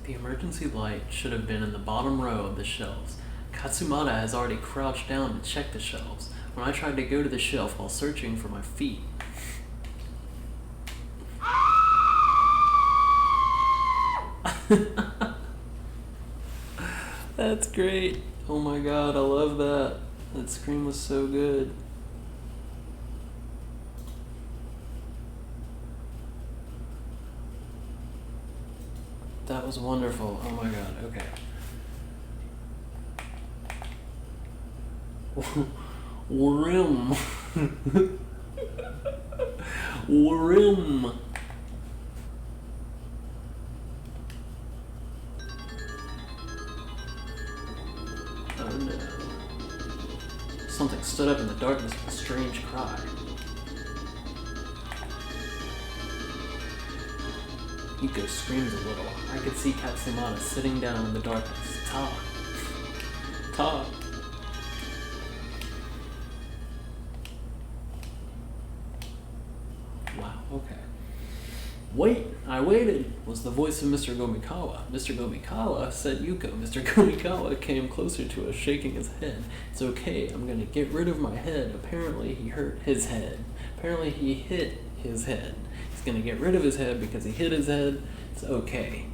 The emergency light should have been in the bottom row of the shelves. Katsumata has already crouched down to check the shelves when I tried to go to the shelf while searching for my feet. That's great. Oh my god, I love that. That scream was so good. That was wonderful. Oh my god, okay. Rim. Rim. Oh no. Something stood up in the darkness with a strange cry. Yuko screamed a little. I could see Katsumata sitting down in the darkness. Ta. Ta. Wow, okay. Wait, I waited, was the voice of Mr. Gomikawa. Mr. Gomikawa said Yuko. Mr. Gomikawa came closer to us, shaking his head. It's okay, I'm gonna get rid of my head. Apparently he hurt his head. Apparently he hit his head. He's gonna get rid of his head because he hit his head. It's okay.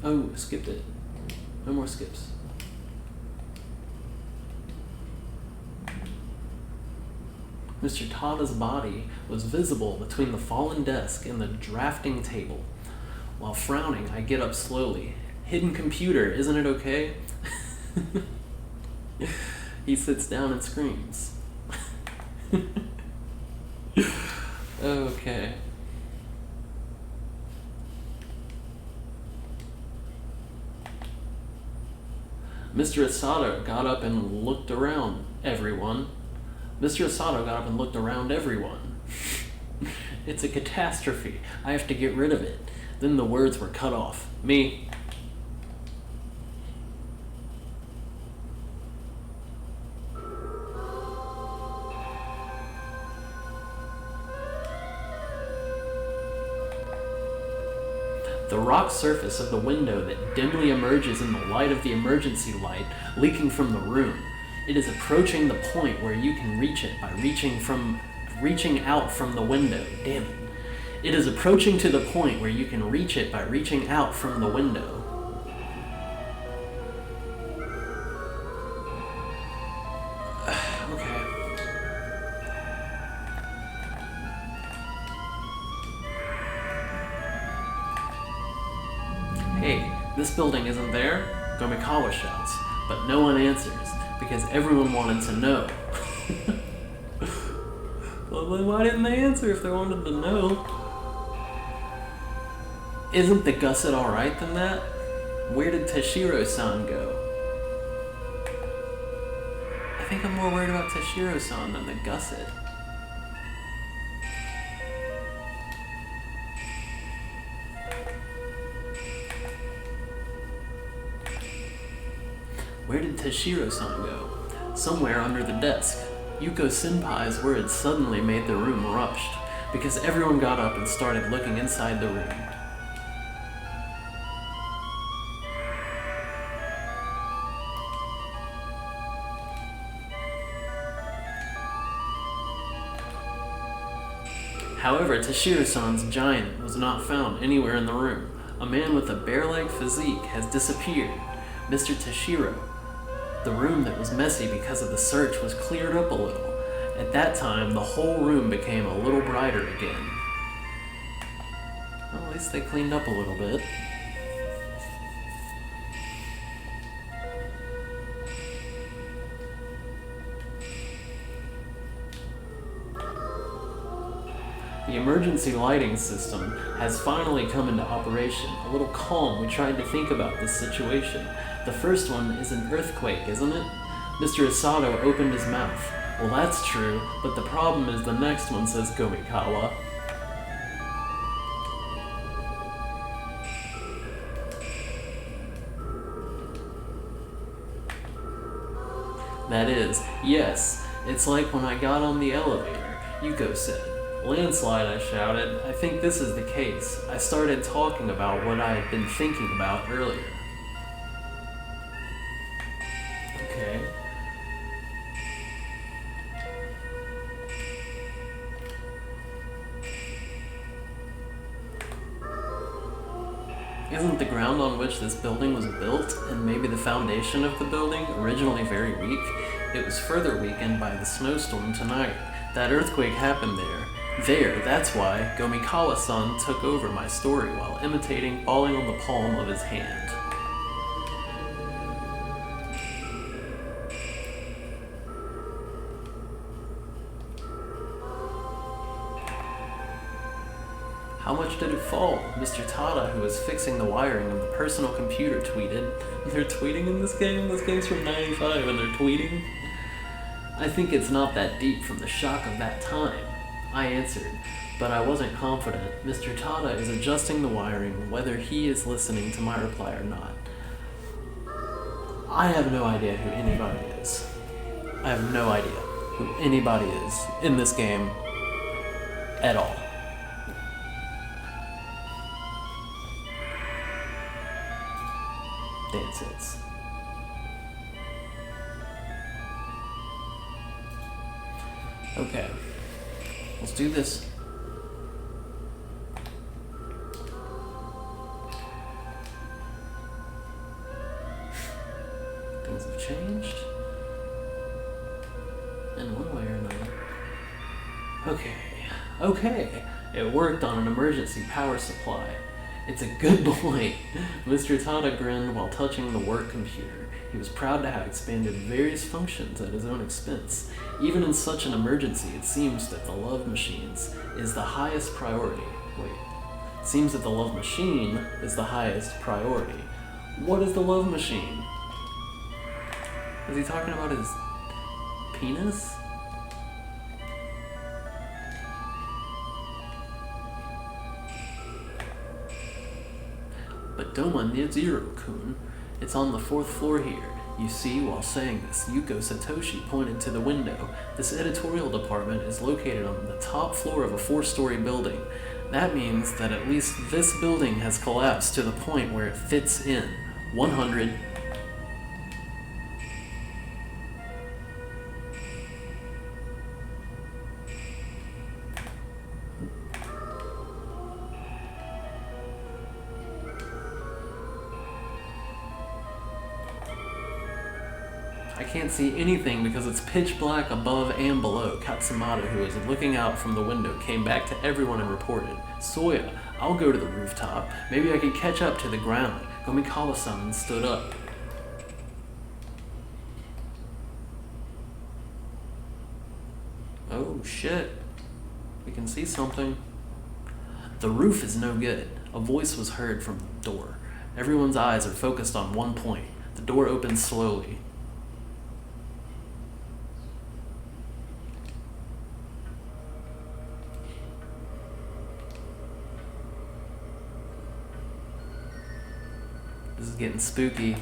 Oh, skipped it. No more skips. Mr. Tada's body was visible between the fallen desk and the drafting table. While frowning, I get up slowly. Hidden computer, isn't it okay? He sits down and screams. Okay. Mr. Asada got up and looked around everyone. Mr. Asada got up and looked around everyone. It's a catastrophe. I have to get rid of it. Then the words were cut off. Me. The rock surface of the window that dimly emerges in the light of the emergency light leaking from the room. It is approaching the point where you can reach it by reaching out from the window. Damn it. It is approaching to the point where you can reach it by reaching out from the window. Okay. Hey, this building isn't there? Gomikawa shouts, but no one answers. Because everyone wanted to know. Well, then why didn't they answer if they wanted to know? Isn't the gusset alright than that? Where did Tashiro-san go? I think I'm more worried about Tashiro-san than the gusset. Where did Tashiro-san go? Somewhere under the desk. Yuko Senpai's words suddenly made the room rushed, because everyone got up and started looking inside the room. However, Tashiro-san's giant was not found anywhere in the room. A man with a bear-like physique has disappeared. Mr. Tashiro. The room that was messy because of the search was cleared up a little. At that time, the whole room became a little brighter again. Well, at least they cleaned up a little bit. The emergency lighting system has finally come into operation. A little calm, we tried to think about this situation. The first one is an earthquake, isn't it? Mr. Asado opened his mouth. Well, that's true, but the problem is the next one, says Gomikawa. That is, yes, It's like when I got on the elevator, Yuko said. Landslide, I shouted. I think this is the case. I started talking about what I had been thinking about earlier. Okay. Isn't the ground on which this building was built, and maybe the foundation of the building, originally very weak? It was further weakened by the snowstorm tonight. That earthquake happened there. That's why Gomikawa-san took over my story while imitating falling on the palm of his hand. How much did it fall? Mr. Tada, who was fixing the wiring of the personal computer, tweeted. They're tweeting in this game? This game's from 95 and they're tweeting? I think it's not that deep from the shock of that time, I answered, but I wasn't confident. Mr. Tada is adjusting the wiring, whether he is listening to my reply or not. I have no idea who anybody is. I have no idea who anybody is in this game at all. Dance hits. Okay, let's do this. Things have changed in one way or another. Okay, it worked on an emergency power supply. It's a good boy. Mr. Tada grinned while touching the work computer. He was proud to have expanded various functions at his own expense. Even in such an emergency, it seems that the love machines is the highest priority. Seems that the love machine is the highest priority. What is the love machine? Is he talking about his penis? But Doma Nizuru-kun, it's on the 4th floor here. You see, while saying this, Yuko Satoshi pointed to the window. This editorial department is located on the top floor of a 4-story building. That means that at least this building has collapsed to the point where it fits in. 100. I can't see anything because it's pitch black above and below. Katsumata, who was looking out from the window, came back to everyone and reported, Soya, I'll go to the rooftop. Maybe I could catch up to the ground. Gomikawa-san stood up. Oh shit. We can see something. The roof is no good. A voice was heard from the door. Everyone's eyes are focused on one point. The door opens slowly. This is getting spooky.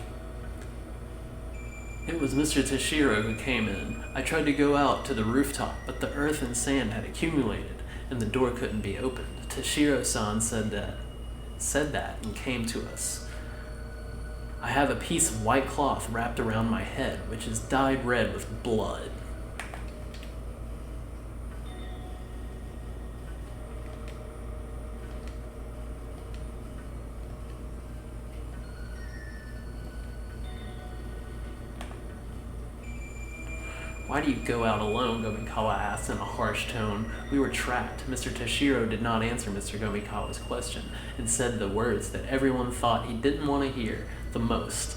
It was Mr. Toshiro who came in. I tried to go out to the rooftop, but the earth and sand had accumulated, and the door couldn't be opened. Toshiro-san said that and came to us. I have a piece of white cloth wrapped around my head, which is dyed red with blood. Why do you go out alone? Gomikawa asked in a harsh tone. We were trapped. Mr. Toshiro did not answer Mr. Gomikawa's question and said the words that everyone thought he didn't want to hear the most.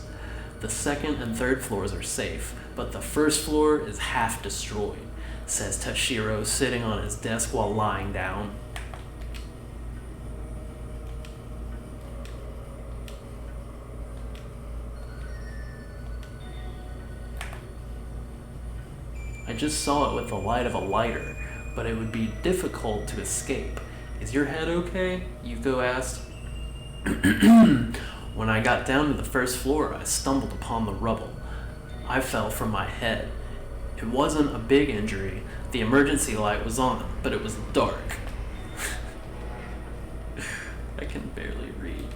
The 2nd and 3rd floors are safe, but the 1st floor is half destroyed, says Toshiro, sitting on his desk while lying down. I just saw it with the light of a lighter, but it would be difficult to escape. Is your head okay? Yuko asked. When I got down to the 1st floor, I stumbled upon the rubble. I fell from my head. It wasn't a big injury. The emergency light was on, but it was dark. I can barely read.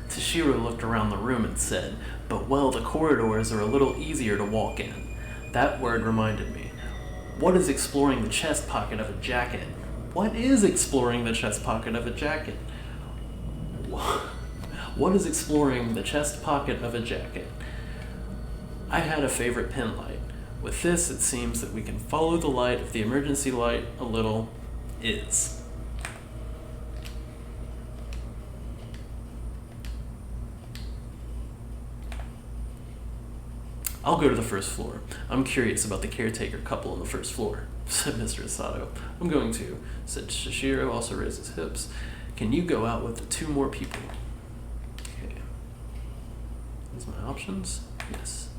Toshiro looked around the room and said, "But well, the corridors are a little easier to walk in." That word reminded me. What is exploring the chest pocket of a jacket? What is exploring the chest pocket of a jacket? What is exploring the chest pocket of a jacket? I had a favorite pen light. With this, it seems that we can follow the light of the emergency light a little is. "I'll go to the first floor. I'm curious about the caretaker couple on the first floor," said Mr. Asato. "I'm going to," said Shishiro, also raised his hips. "Can you go out with the 2 more people?" Okay. These my options? Yes.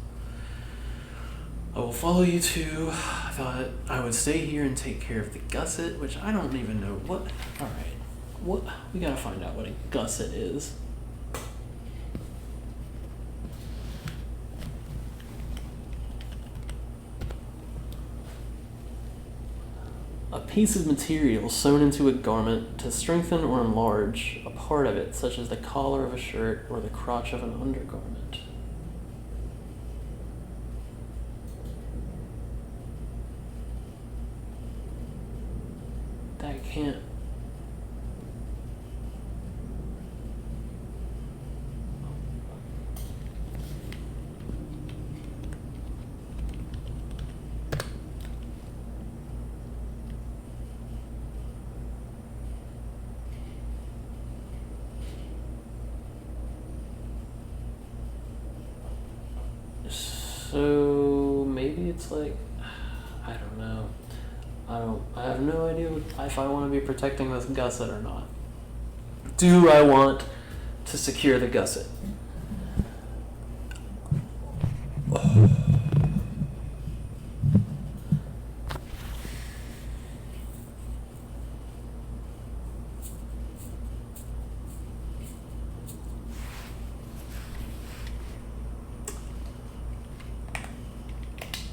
"I will follow you too. I thought I would stay here and take care of the gusset," which I don't even know what. Alright. What? We gotta find out what a gusset is. A piece of material sewn into a garment to strengthen or enlarge a part of it, such as the collar of a shirt or the crotch of an undergarment. That can't... So maybe it's like, I don't know. I have no idea if I want to be protecting this gusset or not. Do I want to secure the gusset?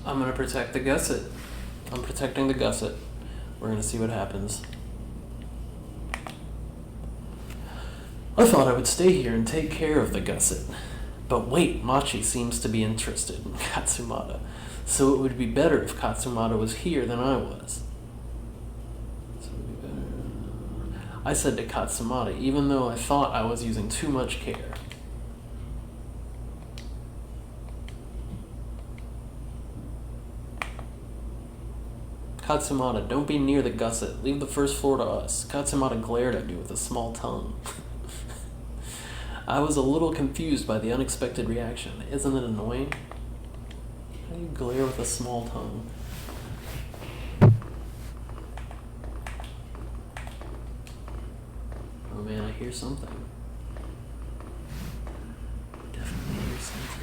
I'm gonna protect the gusset. I'm protecting the gusset. We're gonna see what happens. I thought I would stay here and take care of the gusset. But wait, Machi seems to be interested in Katsumata, so it would be better if Katsumata was here than I was. So it would be better. I said to Katsumata, even though I thought I was using too much care. "Katsumata, don't be near the gusset. Leave the first floor to us." Katsumata glared at me with a small tongue. I was a little confused by the unexpected reaction. Isn't it annoying? How do you glare with a small tongue? Oh man, I hear something. Definitely hear something.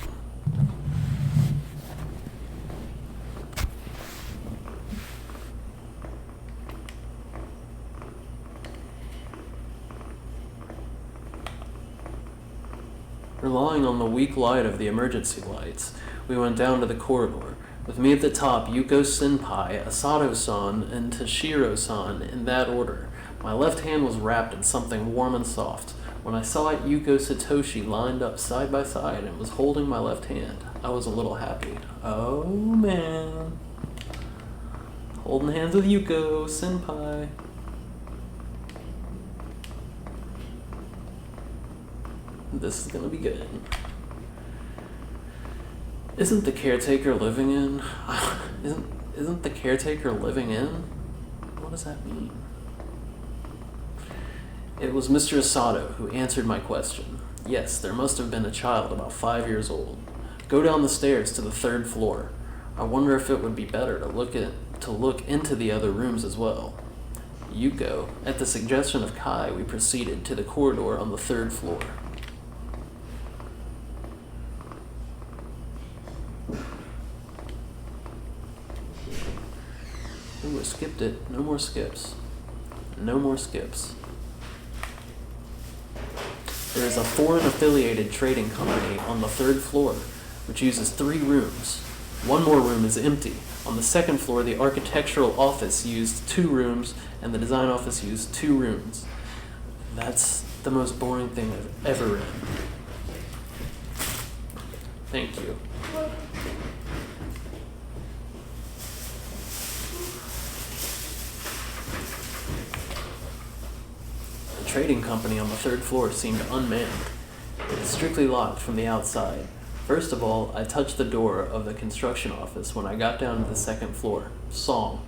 Relying on the weak light of the emergency lights, we went down to the corridor. With me at the top, Yuko Senpai, Asato-san, and Toshiro-san in that order. My left hand was wrapped in something warm and soft. When I saw it, Yuko Satoshi lined up side by side and was holding my left hand. I was a little happy. Oh man. Holding hands with Yuko Senpai. This is gonna be good. Isn't the caretaker living in? Isn't the caretaker living in? What does that mean? It was Mr. Asato who answered my question. Yes, there must have been a child about 5 years old. Go down the stairs to the 3rd floor. I wonder if it would be better to look into the other rooms as well. Yuko. At the suggestion of Kai, we proceeded to the corridor on the 3rd floor. Ooh, I skipped it. No more skips. No more skips. There is a foreign-affiliated trading company on the 3rd floor, which uses 3 rooms. 1 more room is empty. On the 2nd floor, the architectural office used 2 rooms, and the design office used 2 rooms. That's the most boring thing I've ever read. Thank you. The trading company on the 3rd floor seemed unmanned. It was strictly locked from the outside. First of all, I touched the door of the construction office when I got down to the 2nd floor. Song.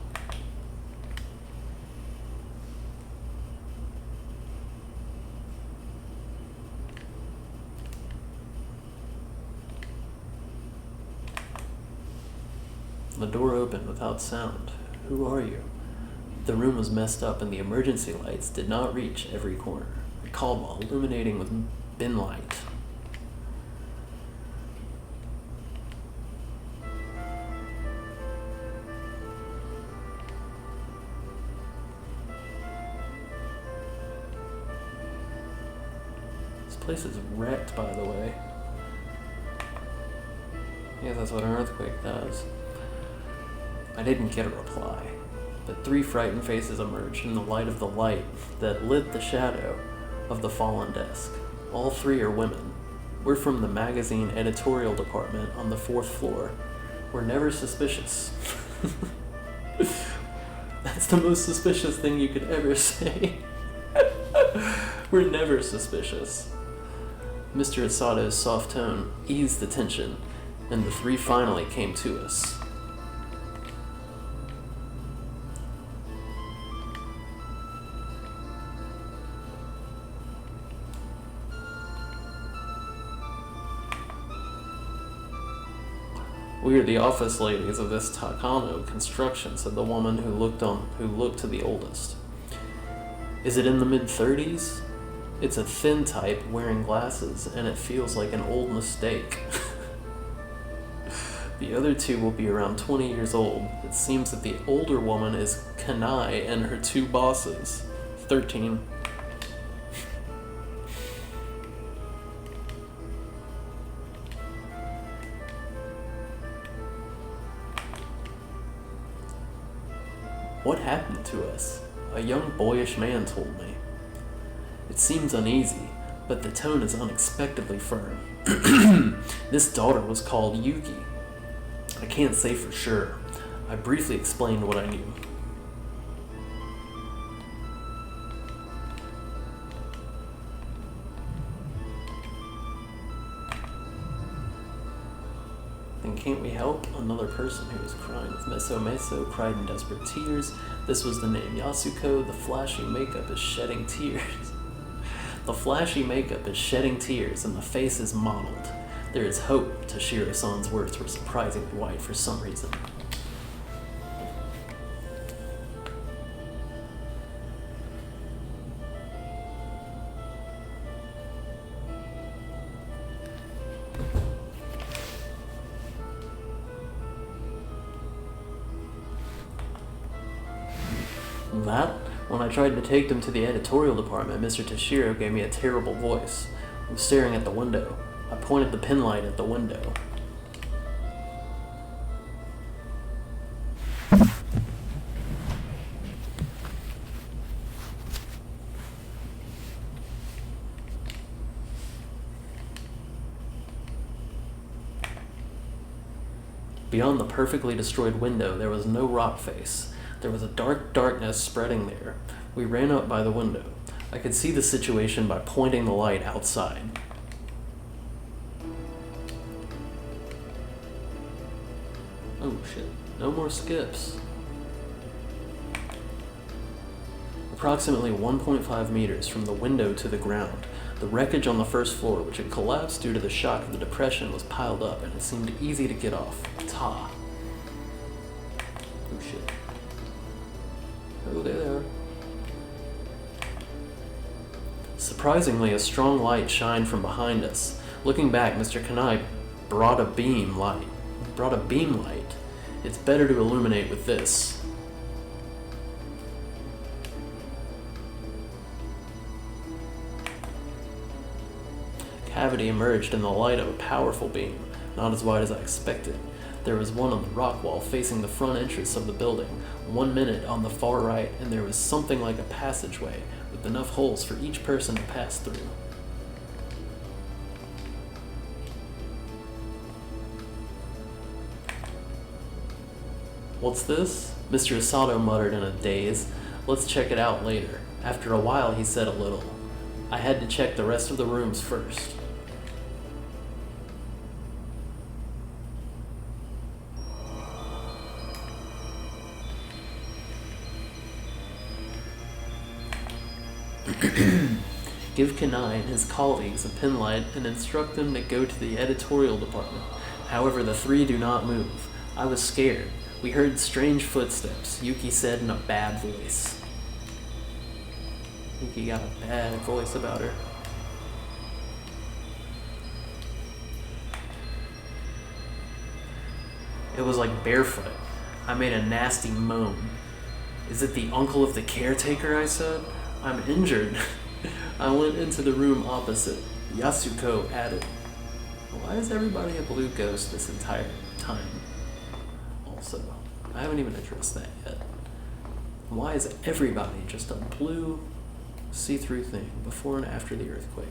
The door opened without sound. Who are you? The room was messed up and the emergency lights did not reach every corner. A call ball illuminating with bin light. This place is wrecked, by the way. Yeah, that's what an earthquake does. I didn't get a reply, but 3 frightened faces emerged in the light of the light that lit the shadow of the fallen desk. All 3 are women. We're from the magazine editorial department on the 4th floor. We're never suspicious. That's the most suspicious thing you could ever say. We're never suspicious. Mr. Asato's soft tone eased the tension, and the 3 finally came to us. We are the office ladies of this Takano construction, said the woman who looked to the oldest. Is it in the mid-30s? It's a thin type wearing glasses, and it feels like an old mistake. The other 2 will be around 20 years old. It seems that the older woman is Kanai and her 2 bosses. 13. What happened to us? A young boyish man told me. It seems uneasy, but the tone is unexpectedly firm. This daughter was called Yuki. I can't say for sure. I briefly explained what I knew. Then can't we help? Another person who was crying with Meso cried in desperate tears. This was the name Yasuko. The flashy makeup is shedding tears. The flashy makeup is shedding tears and the face is mottled. There is hope. Toshiro-san's words were surprisingly white for some reason. That, when I tried to take them to the editorial department, Mr. Toshiro gave me a terrible voice. I was staring at the window. I pointed the pin light at the window. Beyond the perfectly destroyed window, there was no rock face. There was a dark darkness spreading there. We ran up by the window. I could see the situation by pointing the light outside. Oh shit, no more skips. Approximately 1.5 meters from the window to the ground, the wreckage on the 1st floor, which had collapsed due to the shock of the depression, was piled up, and it seemed easy to get off. Ta. Oh shit. Oh, there. Surprisingly, a strong light shined from behind us. Looking back, Mr. Kanai brought a beam light. It's better to illuminate with this. cavity emerged in the light of a powerful beam, not as wide as I expected. There was one on the rock wall facing the front entrance of the building, 1 minute on the far right, and there was something like a passageway with enough holes for each person to pass through. "What's this?" Mr. Asado muttered in a daze. "Let's check it out later." After a while, he said a little. I had to check the rest of the rooms first. Give Kanai and his colleagues a pin light and instruct them to go to the editorial department. However, the three do not move. I was scared. We heard strange footsteps, Yuki said in a bad voice. Yuki got a bad voice about her. It was like barefoot. I made a nasty moan. "Is it the uncle of the caretaker?" I said. "I'm injured." I went into the room opposite. Yasuko added, "Why is everybody a blue ghost this entire time?" Also, I haven't even addressed that yet. Why is everybody just a blue, see-through thing before and after the earthquake?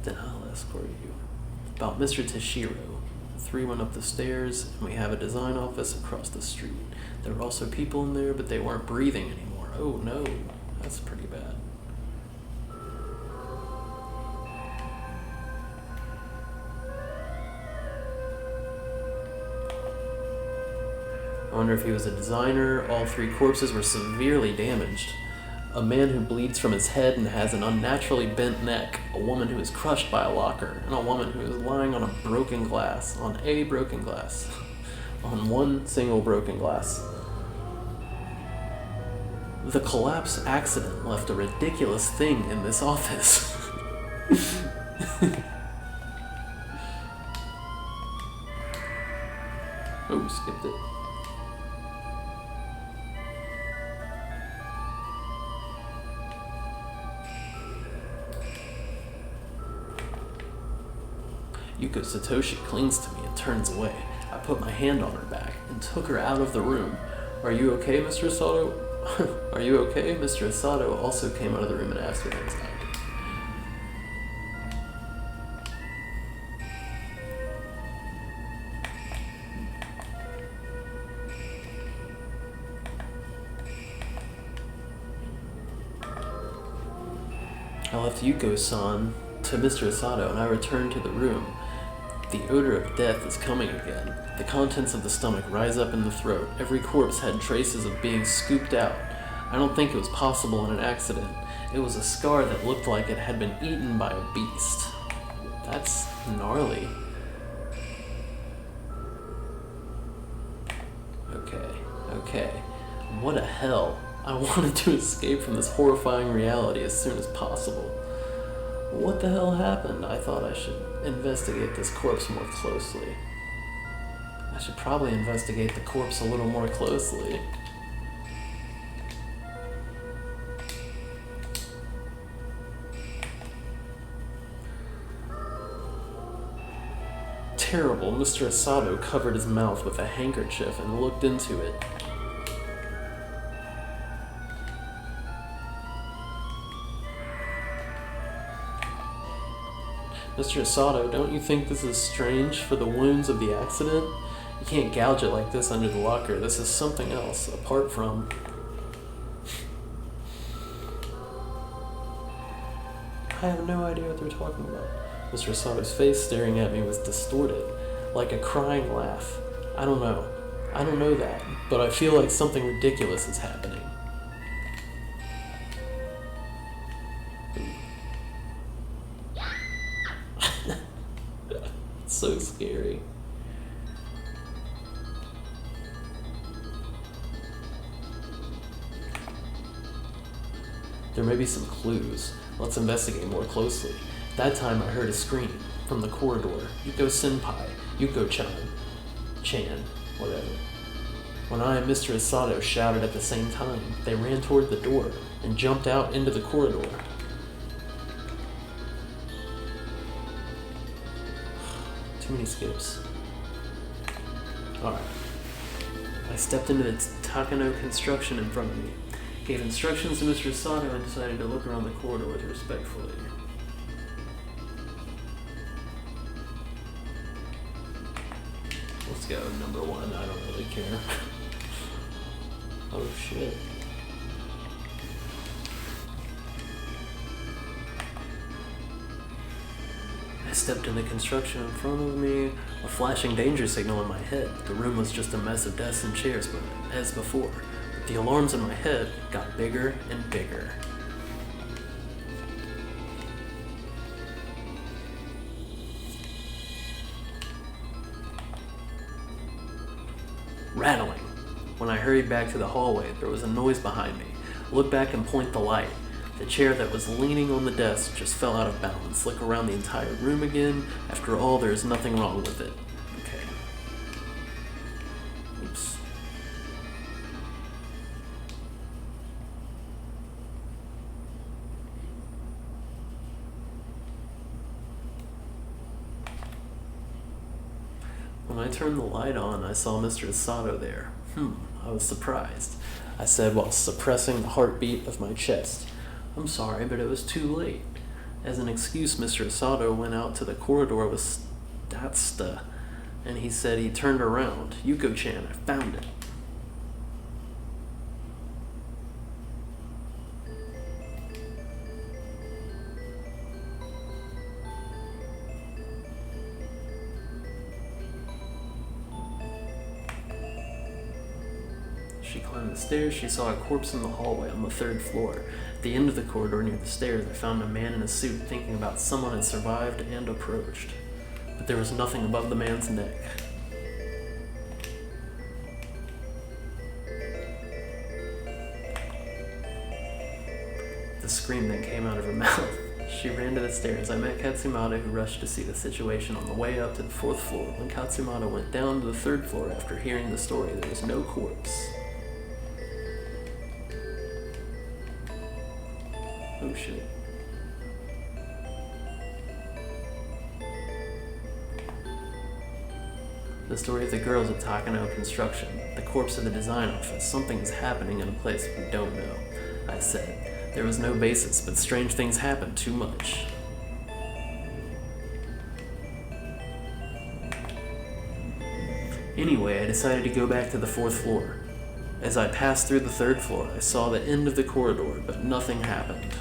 Then I'll escort you. About Mr. Tashiro. The three went up the stairs, and we have a design office across the street. There were also people in there, but they weren't breathing anymore. Oh no, that's pretty bad. I wonder if he was a designer. All three corpses were severely damaged. A man who bleeds from his head and has an unnaturally bent neck, a woman who is crushed by a locker, and a woman who is lying on a broken glass, on one single broken glass. The collapse accident left a ridiculous thing in this office. Oh, skipped it. Yuko Satoshi clings to me and turns away. I put my hand on her back and took her out of the room. "Are you okay, Mr. Asado?" "Are you okay?" Mr. Asado also came out of the room and asked with anxiety. I left Yuko-san to Mr. Asado and I returned to the room. The odor of death is coming again. The contents of the stomach rise up in the throat. Every corpse had traces of being scooped out. I don't think it was possible in an accident. It was a scar that looked like it had been eaten by a beast. That's gnarly. Okay. What a hell. I wanted to escape from this horrifying reality as soon as possible. What the hell happened? I thought I should investigate this corpse more closely. I should probably investigate the corpse a little more closely. Terrible. Mr. Asado covered his mouth with a handkerchief and looked into it. Mr. Asado, don't you think this is strange for the wounds of the accident? You can't gouge it like this under the locker. This is something else, apart from... I have no idea what they're talking about. Mr. Asado's face staring at me was distorted, like a crying laugh. I don't know that, but I feel like something ridiculous is happening. It's so scary. There may be some clues. Let's investigate more closely. That time I heard a scream from the corridor. Yuko Senpai, Yuko-chan, whatever. when I and Mr. Asado shouted at the same time. They ran toward the door and jumped out into the corridor. Too many skips. Alright. I stepped into the Takano construction in front of me, gave instructions to Mr. Asado, and decided to look around the corridor respectfully. Let's go, number 1. I don't really care. Oh shit. I stepped in the construction in front of me, a flashing danger signal in my head. The room was just a mess of desks and chairs, but as before, the alarms in my head got bigger and bigger. Rattling. When I hurried back to the hallway, there was a noise behind me. I looked back and point the light. The chair that was leaning on the desk just fell out of balance. Look around the entire room again. After all, there's nothing wrong with it. Okay. Oops. When I turned the light on, I saw Mr. Asado there. I was surprised. I said while suppressing the heartbeat of my chest. I'm sorry, but it was too late. As an excuse, Mr. Asado went out to the corridor with Statsta, and he said he turned around. Yuko-chan, I found it. She climbed the stairs. She saw a corpse in the hallway on the 3rd floor. At the end of the corridor near the stairs, I found a man in a suit thinking about someone had survived and approached. But there was nothing above the man's neck. The scream then came out of her mouth. She ran to the stairs. I met Katsumata, who rushed to see the situation on the way up to the 4th floor. When Katsumata went down to the 3rd floor after hearing the story, there was no corpse. Oh shit. The story of the girls at Takano Construction, the corpse of the design office. Something is happening in a place we don't know, I said. There was no basis, but strange things happen too much. Anyway, I decided to go back to the 4th floor. As I passed through the 3rd floor, I saw the end of the corridor, but nothing happened.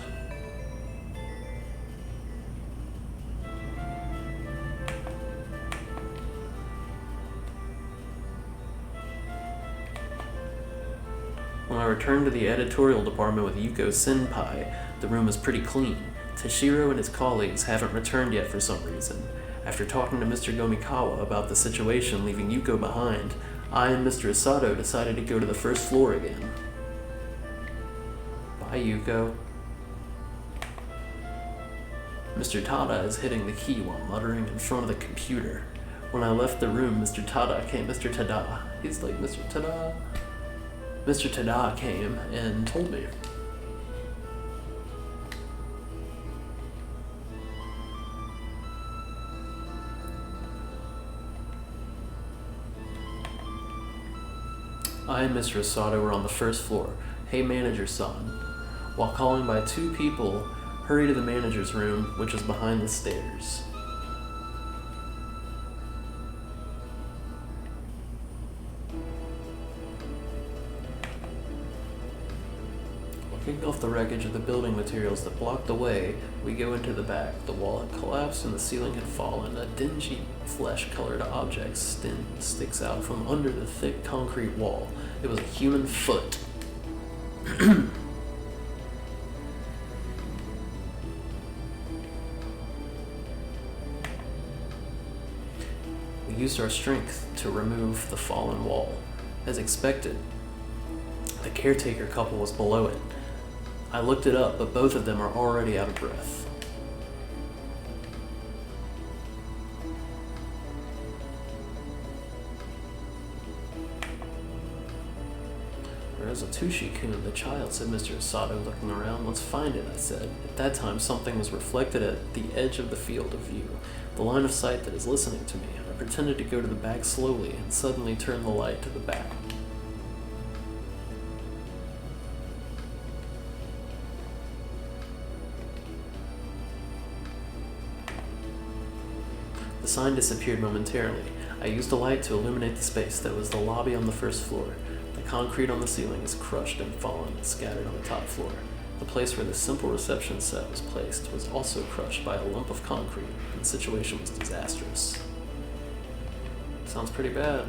When I returned to the editorial department with Yuko Senpai, the room was pretty clean. Toshiro and his colleagues haven't returned yet for some reason. After talking to Mr. Gomikawa about the situation leaving Yuko behind, I and Mr. Asado decided to go to the 1st floor again. Bye, Yuko. Mr. Tada is hitting the key while muttering in front of the computer. When I left the room, Mr. Tada, he's like, Mr. Tada. Mr. Tada came and told me. I and Mr. Asado were on the 1st floor. Hey, manager-san. While calling by 2 people, hurry to the manager's room, which is behind the stairs. Kicking off the wreckage of the building materials that blocked the way, we go into the back. The wall had collapsed and the ceiling had fallen. A dingy, flesh-colored object sticks out from under the thick concrete wall. It was a human foot. We used our strength to remove the fallen wall. As expected, the caretaker couple was below it. I looked it up, but both of them are already out of breath. is a Tushi-kun, the child, said Mr. Asado, looking around. Let's find it, I said. At that time, something was reflected at the edge of the field of view, the line of sight that is listening to me. I pretended to go to the back slowly and suddenly turned the light to the back. The sign disappeared momentarily. I used a light to illuminate the space that was the lobby on the first floor. The concrete on the ceiling is crushed and fallen and scattered on the top floor. The place where the simple reception set was placed was also crushed by a lump of concrete, and the situation was disastrous. Sounds pretty bad.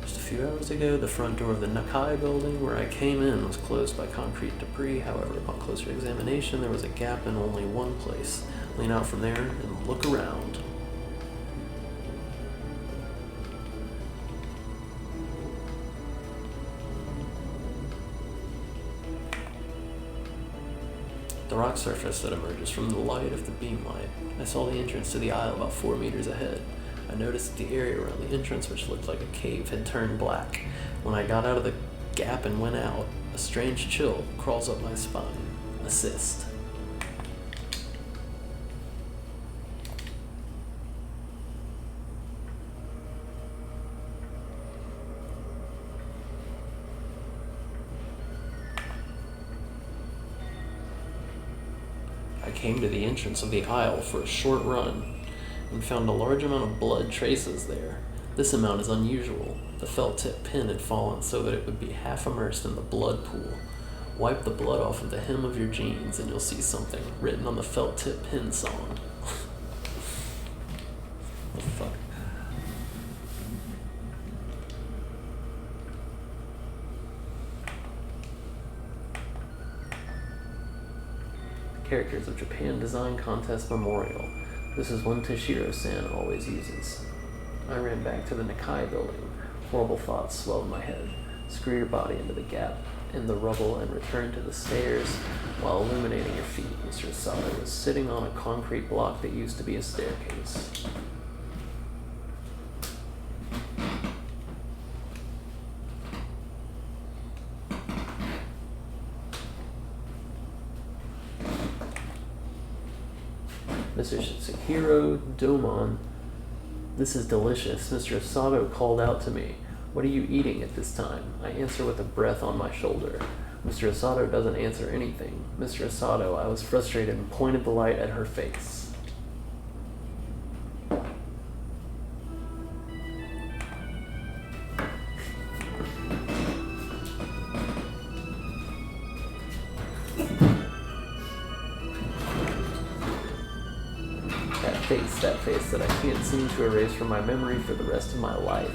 Just a few hours ago, the front door of the Nakai building where I came in was closed by concrete debris. However, upon closer examination, there was a gap in only one place. Lean out from there and look around. The rock surface that emerges from the light of the beam light. I saw the entrance to the aisle about 4 meters ahead. I noticed that the area around the entrance, which looked like a cave, had turned black. When I got out of the gap and went out, a strange chill crawls up my spine. Assist. I came to the entrance of the aisle for a short run and found a large amount of blood traces there. This amount is unusual. The felt tip pin had fallen so that it would be half immersed in the blood pool. Wipe the blood off of the hem of your jeans and you'll see something written on the felt tip pin song. What the fuck? Characters of Japan Design Contest Memorial. This is one Toshiro-san always uses. I ran back to the Nakai building. Horrible thoughts swelled my head. Screw your body into the gap in the rubble and return to the stairs while illuminating your feet. Mr. Asada was sitting on a concrete block that used to be a staircase. Mr. Shitsuhiro Domon, this is delicious. Mr. Asado called out to me. What are you eating at this time? I answer with a breath on my shoulder. Mr. Asado doesn't answer anything. Mr. Asado, I was frustrated and pointed the light at her face. That face that I can't seem to erase from my memory for the rest of my life.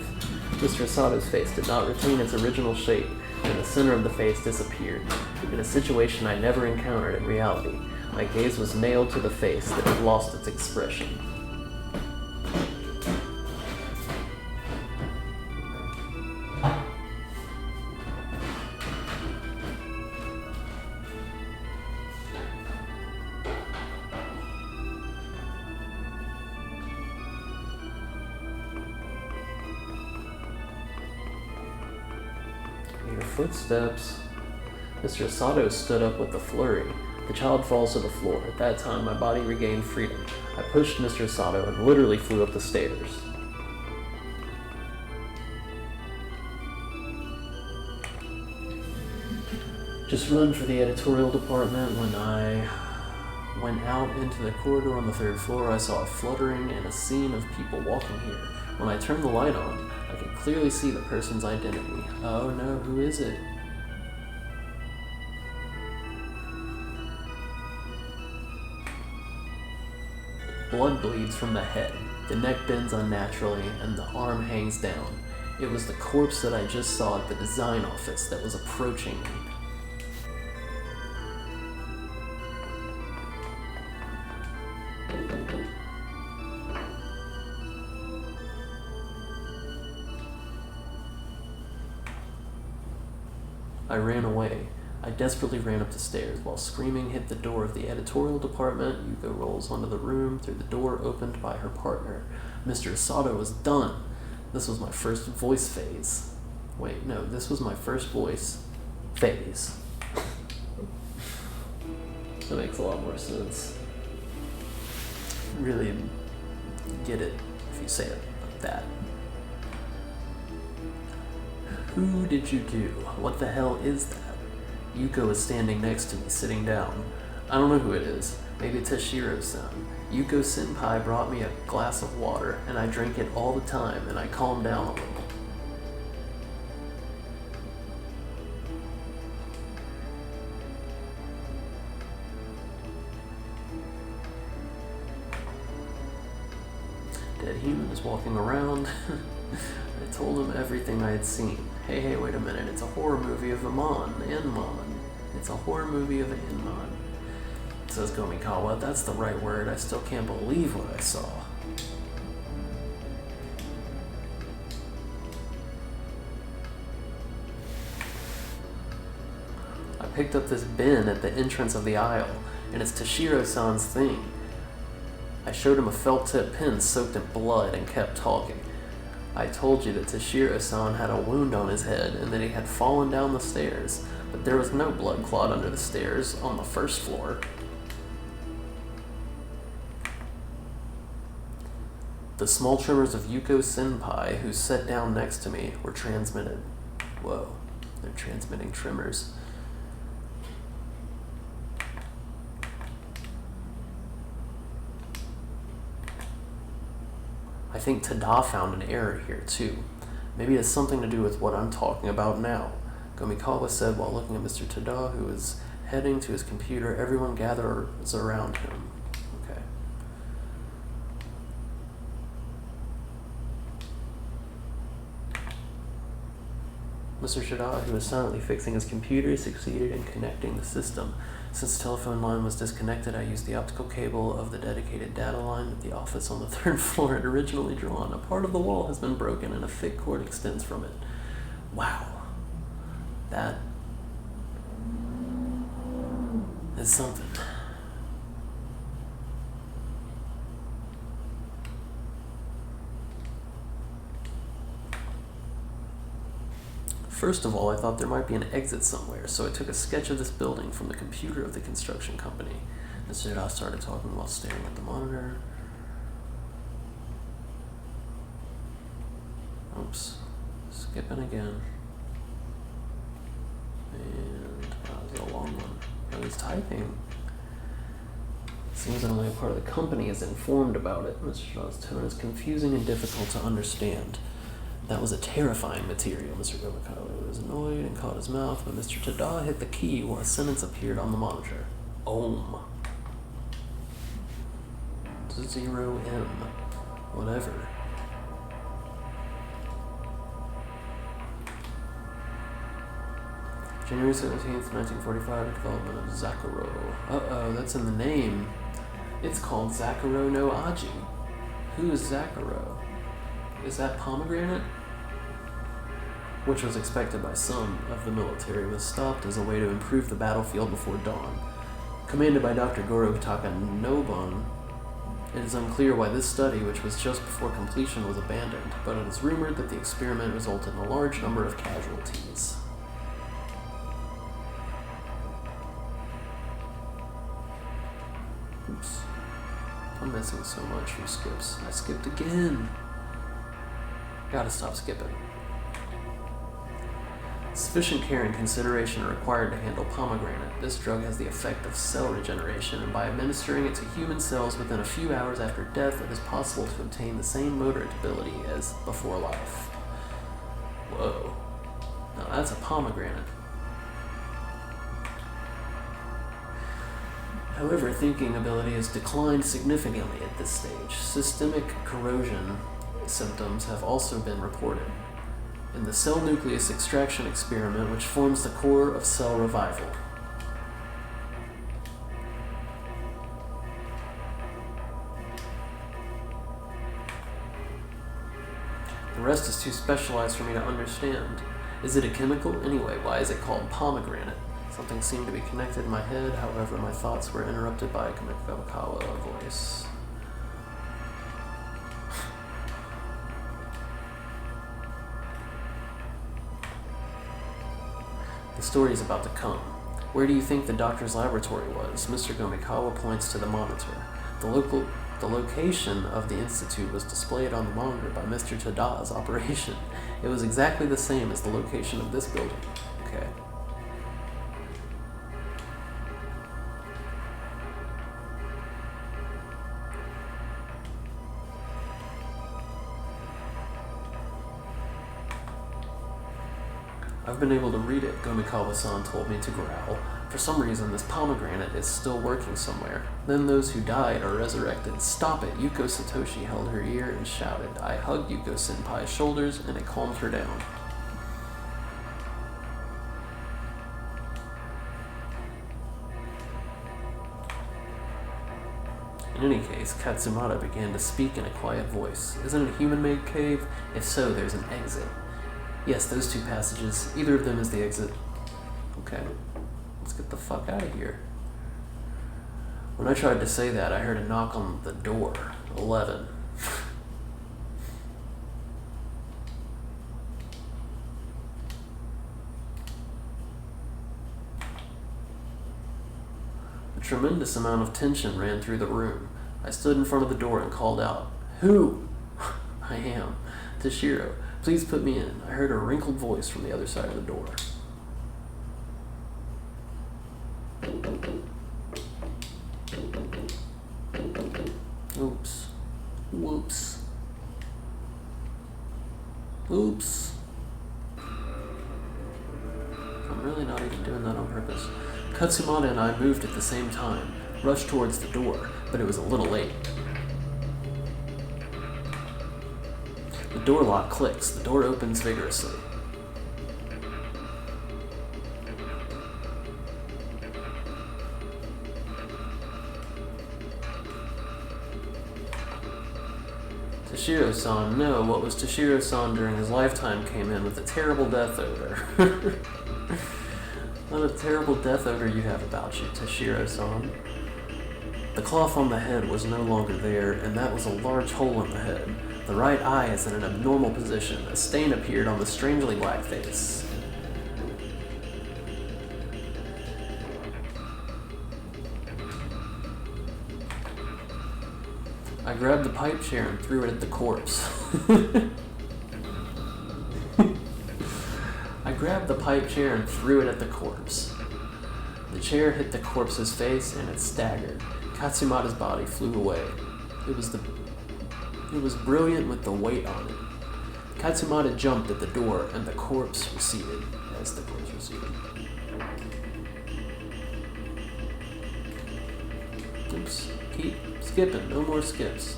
Mr. Asado's face did not retain its original shape, and the center of the face disappeared. In a situation I never encountered in reality, my gaze was nailed to the face that had lost its expression. Footsteps. Mr. Asado stood up with a flurry. The child falls to the floor. At that time, my body regained freedom. I pushed Mr. Asado and literally flew up the stairs. Just run for the editorial department. When I went out into the corridor on the 3rd floor, I saw a fluttering and a scene of people walking here. When I turned the light on, I could clearly see the person's identity. Oh no, who is it? Blood bleeds from the head. The neck bends unnaturally, and the arm hangs down. It was the corpse that I just saw at the design office that was approaching me. I ran away. I desperately ran up the stairs while screaming hit the door of the editorial department. Yuko rolls onto the room through the door opened by her partner. Mr. Asado was done. This was my first voice phase. Wait, no, this was my first voice phase. That makes a lot more sense. Really get it if you say it like that. Who did you do? What the hell is that? Yuko is standing next to me, sitting down. I don't know who it is. Maybe Tashiro-san. Yuko Senpai brought me a glass of water, and I drank it all the time, and I calmed down a little. Dead human is walking around. I told him everything I had seen. Hey, wait a minute. It's a horror movie of Anmon. It's a horror movie of Anmon. Says Gomikawa. That's the right word. I still can't believe what I saw. I picked up this bin at the entrance of the aisle, and it's Tashiro-san's thing. I showed him a felt-tip pin soaked in blood and kept talking. I told you that Tashiro-san had a wound on his head and that he had fallen down the stairs, but there was no blood clot under the stairs on the first floor. The small tremors of Yuko Senpai, who sat down next to me, were transmitted. Whoa, they're transmitting tremors. I think Tada found an error here, too. Maybe it has something to do with what I'm talking about now. Gomikawa said while looking at Mr. Tada, who was heading to his computer. Everyone gathers around him. Okay. Mr. Tada, who was silently fixing his computer, succeeded in connecting the system. Since the telephone line was disconnected, I used the optical cable of the dedicated data line that the office on the third floor had originally drawn. A part of the wall has been broken and a thick cord extends from it. Wow. That is something. First of all, I thought there might be an exit somewhere, so I took a sketch of this building from the computer of the construction company. Mr. Tada started talking while staring at the monitor. Oops. Skipping again. And that was a long one. Oh, he's typing. Seems that only a part of the company is informed about it. Mr. Tada's tone is confusing and difficult to understand. That was a terrifying material. Mr. Gomikawa was annoyed and caught his mouth, but Mr. Tada hit the key while a sentence appeared on the monitor. Ohm. 0M. Whatever. January 17th, 1945, development of Zakuro. Uh-oh, that's in the name. It's called Zakuro No Aji. Who is Zakuro? Is that pomegranate? Which was expected by some of the military, was stopped as a way to improve the battlefield before dawn. Commanded by Dr. Goro Takanobon, it is unclear why this study, which was just before completion, was abandoned, but it is rumored that the experiment resulted in a large number of casualties. Oops. I'm missing so much from skips. I skipped again. Gotta stop skipping. Sufficient care and consideration are required to handle pomegranate. This drug has the effect of cell regeneration, and by administering it to human cells within a few hours after death, it is possible to obtain the same motor ability as before life. Whoa. Now that's a pomegranate. However, thinking ability has declined significantly at this stage. Systemic corrosion symptoms have also been reported. In the cell nucleus extraction experiment, which forms the core of cell revival. The rest is too specialized for me to understand. Is it a chemical? Anyway, why is it called pomegranate? Something seemed to be connected in my head, however, my thoughts were interrupted by a Kamikawa voice. The story is about to come. Where do you think the doctor's laboratory was? Mr. Gomikawa points to the monitor. The location of the institute was displayed on the monitor by Mr. Tada's operation. It was exactly the same as the location of this building. Okay. I've been able to read it, Gomikawa-san told me to growl. For some reason, this pomegranate is still working somewhere. Then those who died are resurrected. Stop it! Yuko Satoshi held her ear and shouted. I hugged Yuko Senpai's shoulders and it calmed her down. In any case, Katsumata began to speak in a quiet voice. Isn't it a human-made cave? If so, there's an exit. Yes, those two passages. Either of them is the exit. Okay. Let's get the fuck out of here. When I tried to say that, I heard a knock on the door. 11. A tremendous amount of tension ran through the room. I stood in front of the door and called out, Who? I am. Toshiro. Please put me in. I heard a wrinkled voice from the other side of the door. Oops. Whoops. Oops. I'm really not even doing that on purpose. Katsumata and I moved at the same time, rushed towards the door, but it was a little late. The door lock clicks. The door opens vigorously. Toshiro-san, no, what was Toshiro-san during his lifetime came in with a terrible death odor. What a terrible death odor you have about you, Toshiro-san. The cloth on the head was no longer there, and that was a large hole in the head. The right eye is in an abnormal position. A stain appeared on the strangely black face. I grabbed the pipe chair and threw it at the corpse. I grabbed the pipe chair and threw it at the corpse. The chair hit the corpse's face and it staggered. Katsumata's body flew away. It was brilliant with the weight on it. Katsumata jumped at the door and the corpse receded as the corpse receded. Oops. Keep skipping. No more skips.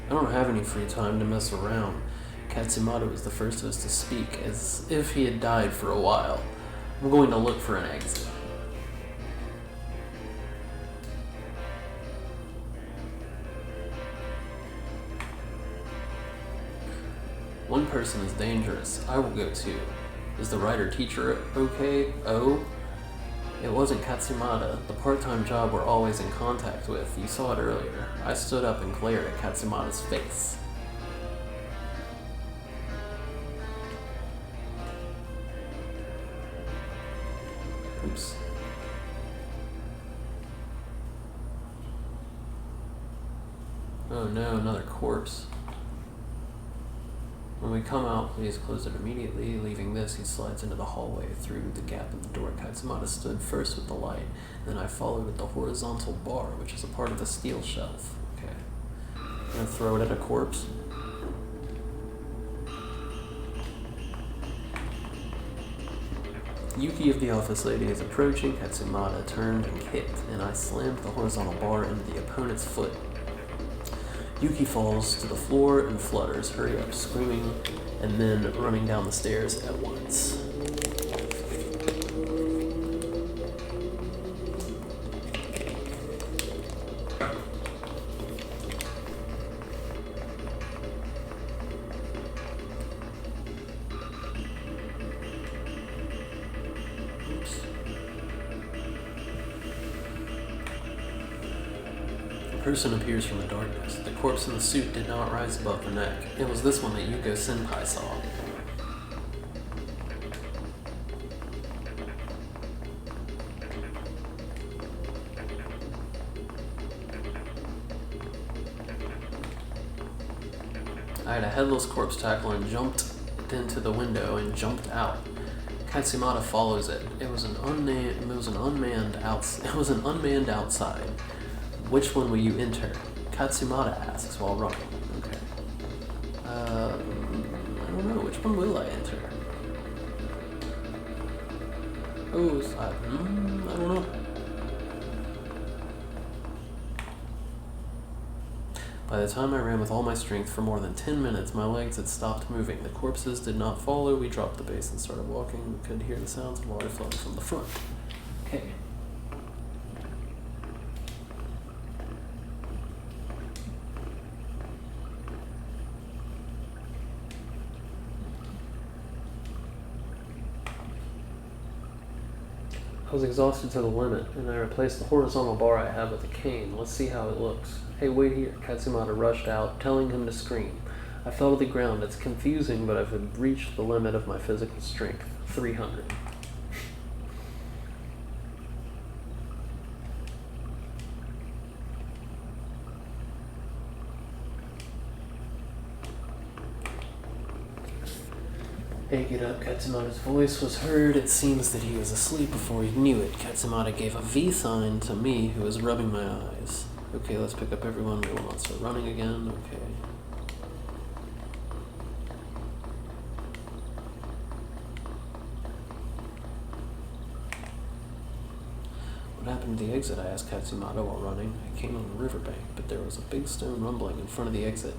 I don't have any free time to mess around. Katsumata was the first of us to speak, as if he had died for a while. I'm going to look for an exit. One person is dangerous. I will go too. Is the writer-teacher okay? Oh? It wasn't Katsumata. The part-time job we're always in contact with. You saw it earlier. I stood up and glared at Katsumata's face. Oops. Oh no, another corpse. When we come out, please close it immediately. Leaving this, he slides into the hallway through the gap in the door. Katsumata stood first with the light, then I followed with the horizontal bar, which is a part of the steel shelf. Okay. I'm gonna throw it at a corpse. Yuki of the office lady is approaching. Katsumata turned and kicked, and I slammed the horizontal bar into the opponent's foot. Yuki falls to the floor and flutters, hurry up, screaming, and then running down the stairs at once. person appears from the darkness. The corpse in the suit did not rise above the neck. It was this one that Yuko Senpai saw. I had a headless corpse tackle and jumped into the window and jumped out. Katsumata follows it. It was an unmanned outside. Which one will you enter? Katsumata asks while running. Okay. I don't know. Which one will I enter? Oh, I don't know. By the time I ran with all my strength for more than 10 minutes, my legs had stopped moving. The corpses did not follow. We dropped the base and started walking. We could hear the sounds of water flowing from the front. Okay. I was exhausted to the limit, and I replaced the horizontal bar I had with a cane. Let's see how it looks. Hey, wait here. Katsumata rushed out, telling him to scream. I fell to the ground. It's confusing, but I've reached the limit of my physical strength. 300. Hey, get up. Katsumata's voice was heard. It seems that he was asleep before he knew it. Katsumata gave a V sign to me, who was rubbing my eyes. Okay, let's pick up everyone. We will not start running again. Okay. What happened to the exit? I asked Katsumata while running. I came on the riverbank, but there was a big stone rumbling in front of the exit.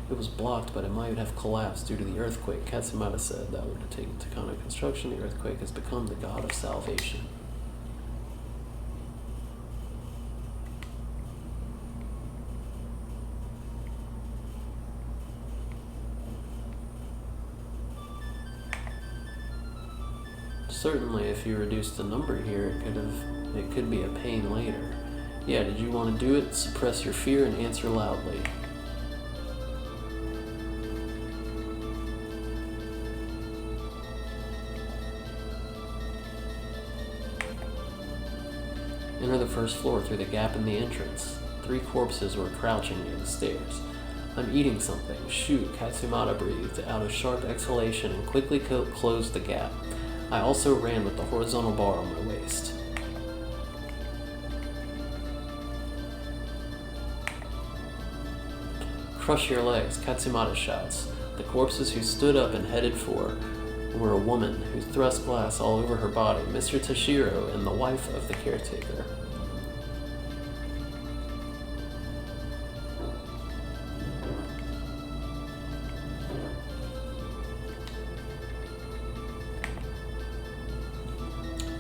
It was blocked, but it might have collapsed due to the earthquake. Katsumata said that would have taken Takano construction. The earthquake has become the god of salvation. Certainly, if you reduced the number here, it could be a pain later. Yeah, did you want to do it? Suppress your fear and answer loudly. Enter the first floor through the gap in the entrance. 3 corpses were crouching near the stairs. I'm eating something. Shoot, Katsumata breathed out a sharp exhalation and quickly closed the gap. I also ran with the horizontal bar on my waist. Crush your legs, Katsumata shouts. The corpses who stood up and headed for were a woman who thrust glass all over her body, Mr. Tashiro, and the wife of the caretaker.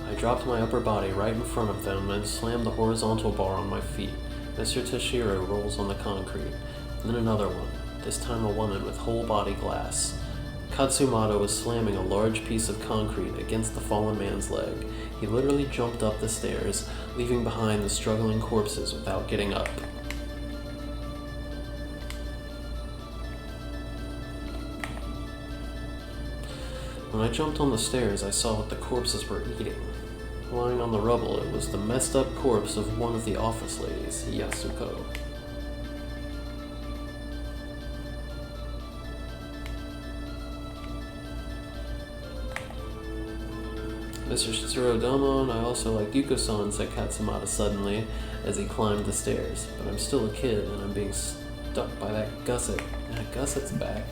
I dropped my upper body right in front of them and slammed the horizontal bar on my feet. Mr. Tashiro rolls on the concrete. Then another one, this time a woman with whole body glass. Katsumata was slamming a large piece of concrete against the fallen man's leg. He literally jumped up the stairs, leaving behind the struggling corpses without getting up. When I jumped on the stairs, I saw what the corpses were eating. Lying on the rubble, it was the messed up corpse of one of the office ladies, Yasuko. Mr. Shitsirodama, I also like Yuko-san, said Katsumata suddenly as he climbed the stairs. But I'm still a kid, and I'm being stuck by that gusset. That gusset's back.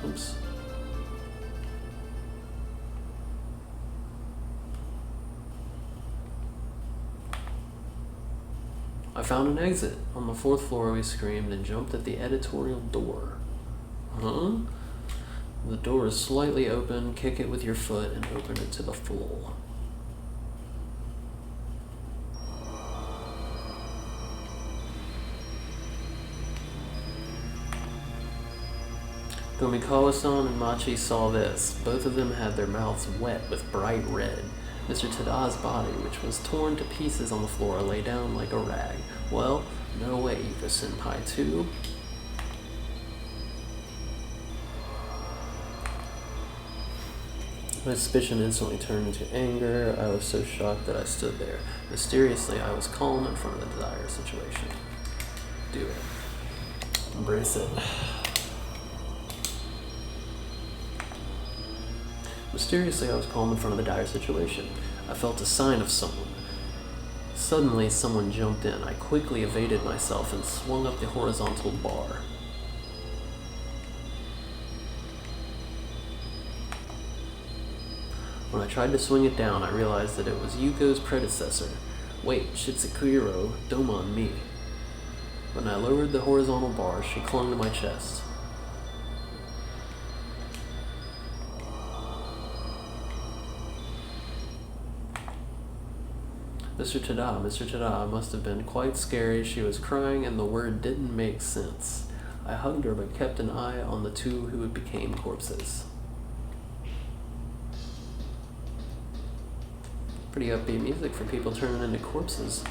Oops. I found an exit. On the 4th floor, we screamed and jumped at the editorial door. Huh? The door is slightly open. Kick it with your foot and open it to the full. Gomikawa-san and Machi saw this. Both of them had their mouths wet with bright red. Mr. Tada's body, which was torn to pieces on the floor, lay down like a rag. Well, no way, Yuka-senpai, too. My suspicion instantly turned into anger. I was so shocked that I stood there. Mysteriously, I was calm in front of the dire situation. Do it. Embrace it. Mysteriously, I was calm in front of the dire situation. I felt a sign of someone. Suddenly, someone jumped in. I quickly evaded myself and swung up the horizontal bar. When I tried to swing it down, I realized that it was Yuko's predecessor. Wait, Shitsukuro, Domon me. When I lowered the horizontal bar, she clung to my chest. Mr. Tada must have been quite scary. She was crying and the word didn't make sense. I hugged her but kept an eye on the two who became corpses. Pretty upbeat music for people turning into corpses.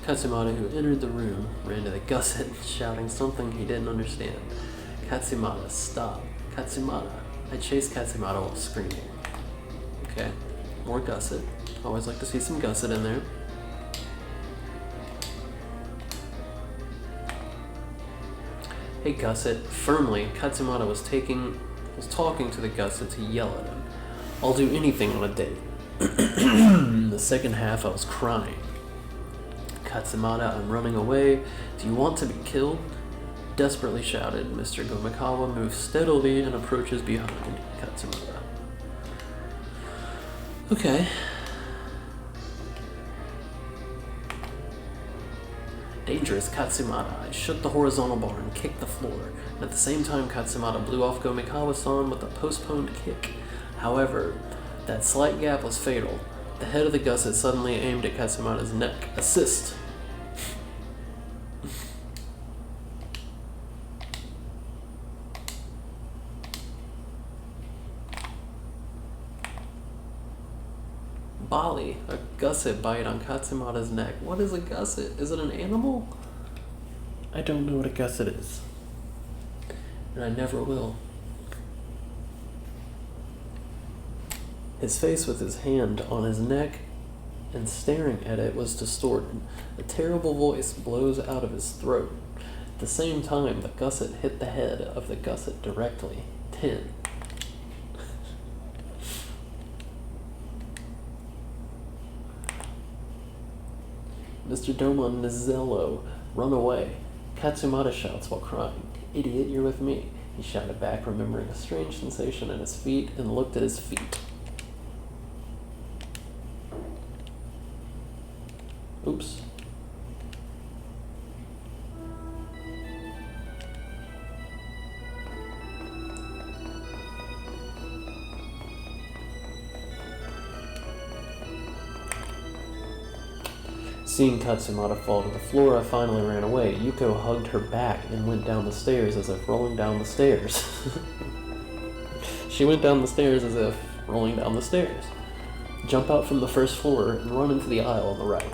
Katsumata, who entered the room, ran to the gusset, shouting something he didn't understand. Katsumata, stop. Katsumata. I chased Katsumata while screaming. Okay, more gusset. Always like to see some gusset in there. Hey Gusset, firmly, Katsumata was talking to the Gusset to yell at him. I'll do anything on a date. The second half, I was crying. Katsumata, I'm running away. Do you want to be killed? Desperately shouted. Mr. Gomikawa moves steadily and approaches behind Katsumata. Okay. Dangerous, Katsumata. I shook the horizontal bar and kicked the floor, and at the same time Katsumata blew off Gomikawa-san with a postponed kick. However, that slight gap was fatal. The head of the gusset suddenly aimed at Katsumata's neck. Assist! Bali, a gusset bite on Katsumata's neck. What is a gusset? Is it an animal? I don't know what a gusset is. And I never will. His face with his hand on his neck and staring at it was distorted. A terrible voice blows out of his throat. At the same time, the gusset hit the head of the gusset directly. 10. Mr. Domon Nizello, run away. Katsumata shouts while crying. Idiot, you're with me. He shouted back, remembering a strange sensation in his feet, and looked at his feet. Oops. Seeing Katsumata fall to the floor, I finally ran away. Yuko hugged her back and went down the stairs as if rolling down the stairs. She went down the stairs as if rolling down the stairs. Jump out from the first floor and run into the aisle on the right.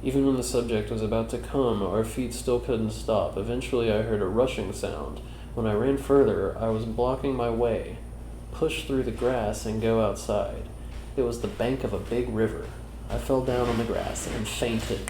Even when the subject was about to come, our feet still couldn't stop. Eventually I heard a rushing sound. When I ran further, I was blocking my way. Push through the grass and go outside. It was the bank of a big river. I fell down on the grass and fainted.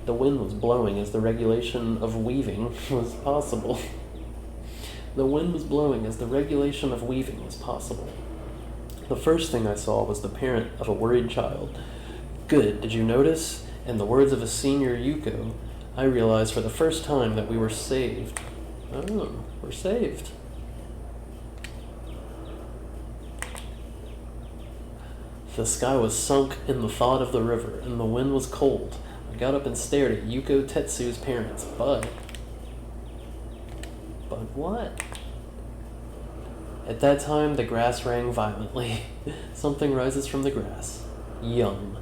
The wind was blowing as the regulation of weaving was possible. The wind was blowing as the regulation of weaving was possible. The first thing I saw was the parent of a worried child. Good, did you notice? In the words of a senior Yuko, I realized for the first time that we were saved. Oh, we're saved. The sky was sunk in the thought of the river, and the wind was cold. I got up and stared at Yuko Tetsu's parents, but what? At that time, the grass rang violently. Something rises from the grass. Yum.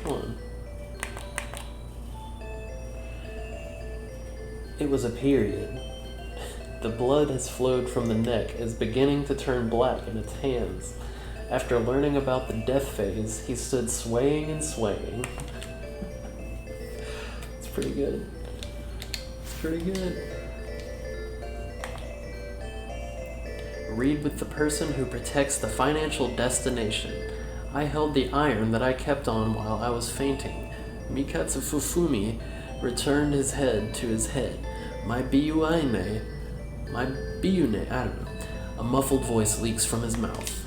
Hold on. It was a period. The blood has flowed from the neck, is beginning to turn black in its hands. After learning about the death phase, he stood swaying and swaying. It's pretty good. It's pretty good. Read with the person who protects the financial destination. I held the iron that I kept on while I was fainting. Mikatsu Fufumi returned his head to his head. My biyune, I don't know. A muffled voice leaks from his mouth.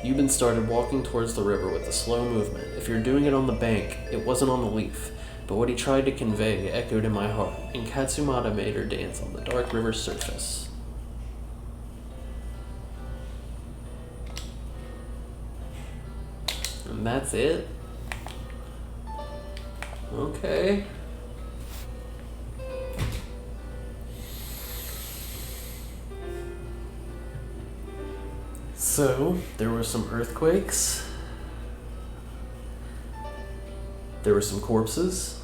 Euban started walking towards the river with a slow movement. If you're doing it on the bank, it wasn't on the leaf. But what he tried to convey echoed in my heart, and Katsumata made her dance on the dark river's surface. And that's it? Okay. So, there were some earthquakes. There were some corpses.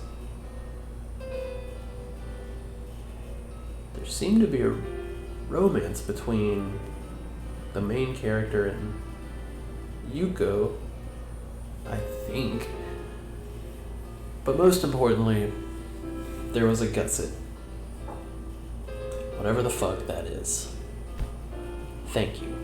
There seemed to be a romance between the main character and Yuko, I think. But most importantly, there was a gutsit. Whatever the fuck that is. Thank you.